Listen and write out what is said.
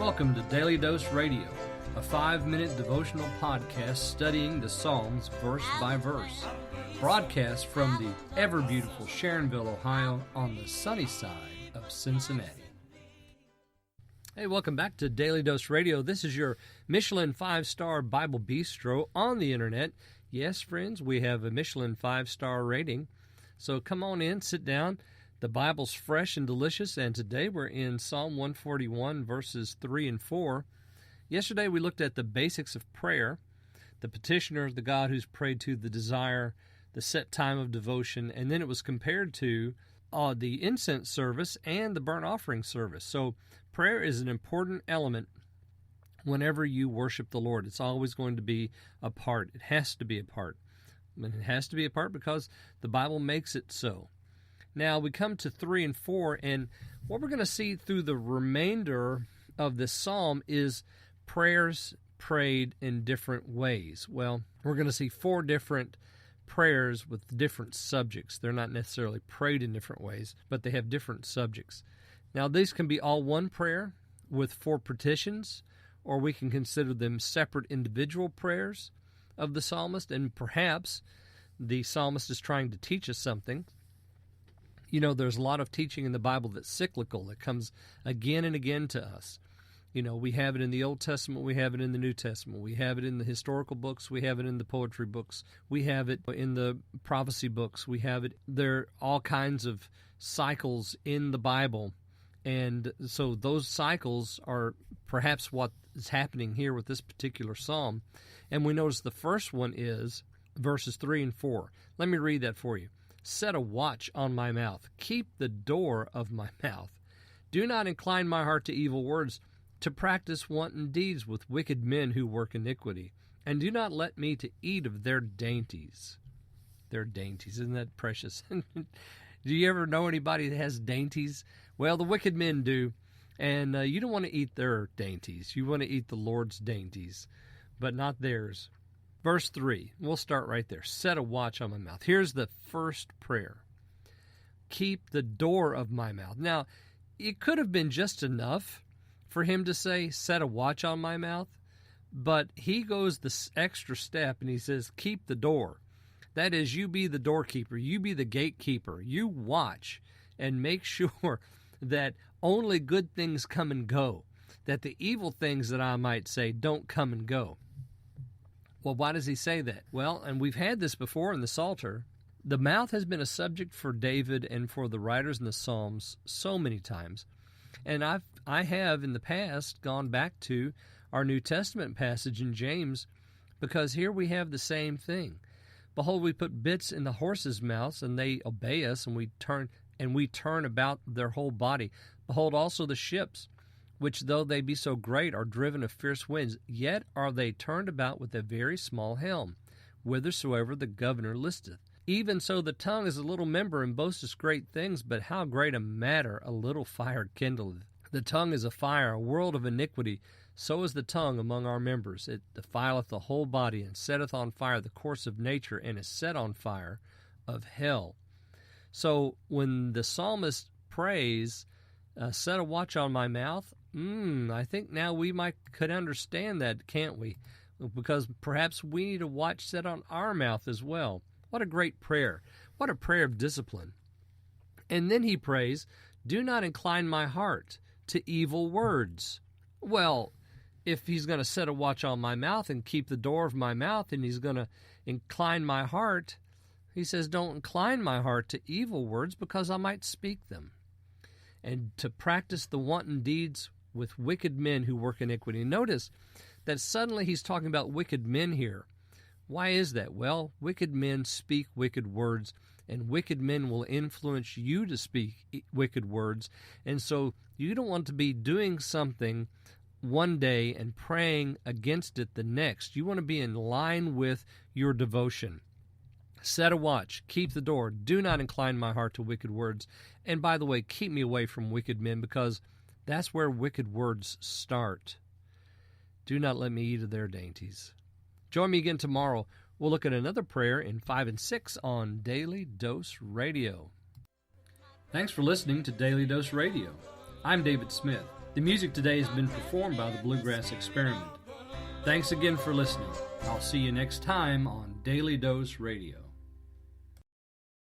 Welcome to Daily Dose Radio, a 5-minute devotional podcast studying the Psalms verse by verse. Broadcast from the ever-beautiful Sharonville, Ohio, on the sunny side of Cincinnati. Hey, welcome back to Daily Dose Radio. This is your Michelin 5-star Bible Bistro on the internet. Yes, friends, we have a Michelin 5-star rating. So come on in, sit down. The Bible's fresh and delicious, and today we're in Psalm 141, verses 3 and 4. Yesterday we looked at the basics of prayer, the petitioner, the God who's prayed to, the desire, the set time of devotion, and then it was compared to the incense service and the burnt offering service. So prayer is an important element whenever you worship the Lord. It's always going to be a part. It has to be a part. And it has to be a part because the Bible makes it so. Now, we come to 3 and 4, and what we're going to see through the remainder of this psalm is prayers prayed in different ways. Well, we're going to see 4 different prayers with different subjects. They're not necessarily prayed in different ways, but they have different subjects. Now, these can be all one prayer with 4 petitions, or we can consider them separate individual prayers of the psalmist, and perhaps the psalmist is trying to teach us something. You know, there's a lot of teaching in the Bible that's cyclical, that comes again and again to us. You know, we have it in the Old Testament, we have it in the New Testament, we have it in the historical books, we have it in the poetry books, we have it in the prophecy books, we have it, there are all kinds of cycles in the Bible. And so those cycles are perhaps what is happening here with this particular psalm. And we notice the first one is verses 3 and 4. Let me read that for you. Set a watch on my mouth. Keep the door of my mouth. Do not incline my heart to evil words, to practice wanton deeds with wicked men who work iniquity. And do not let me to eat of their dainties. Their dainties, isn't that precious? Do you ever know anybody that has dainties? Well, the wicked men do. And you don't want to eat their dainties. You want to eat the Lord's dainties, but not theirs. Verse 3, we'll start right there. Set a watch on my mouth. Here's the first prayer. Keep the door of my mouth. Now, it could have been just enough for him to say, set a watch on my mouth, but he goes the extra step and he says, keep the door. That is, you be the doorkeeper. You be the gatekeeper. You watch and make sure that only good things come and go, that the evil things that I might say don't come and go. Well, why does he say that? Well, and we've had this before in the Psalter. The mouth has been a subject for David and for the writers in the Psalms so many times. And I have in the past gone back to our New Testament passage in James, because here we have the same thing. Behold, we put bits in the horses' mouths, and they obey us, and we turn about their whole body. Behold also the ships, which though they be so great, are driven of fierce winds, yet are they turned about with a very small helm, whithersoever the governor listeth. Even so the tongue is a little member, and boasteth great things, but how great a matter a little fire kindleth. The tongue is a fire, a world of iniquity. So is the tongue among our members. It defileth the whole body, and setteth on fire the course of nature, and is set on fire of hell. So when the psalmist prays, set a watch on my mouth, I think now we could understand that, can't we? Because perhaps we need a watch set on our mouth as well. What a great prayer. What a prayer of discipline. And then he prays, do not incline my heart to evil words. Well, if he's going to set a watch on my mouth and keep the door of my mouth, and he's going to incline my heart, he says, don't incline my heart to evil words, because I might speak them. And to practice the wanton deeds with wicked men who work iniquity. Notice that suddenly he's talking about wicked men here. Why is that? Well, wicked men speak wicked words, and wicked men will influence you to speak wicked words. And so you don't want to be doing something one day and praying against it the next. You want to be in line with your devotion. Set a watch, keep the door, do not incline my heart to wicked words. And by the way, keep me away from wicked men, because that's where wicked words start. Do not let me eat of their dainties. Join me again tomorrow. We'll look at another prayer in 5 and 6 on Daily Dose Radio. Thanks for listening to Daily Dose Radio. I'm David Smith. The music today has been performed by the Bluegrass Experiment. Thanks again for listening. I'll see you next time on Daily Dose Radio.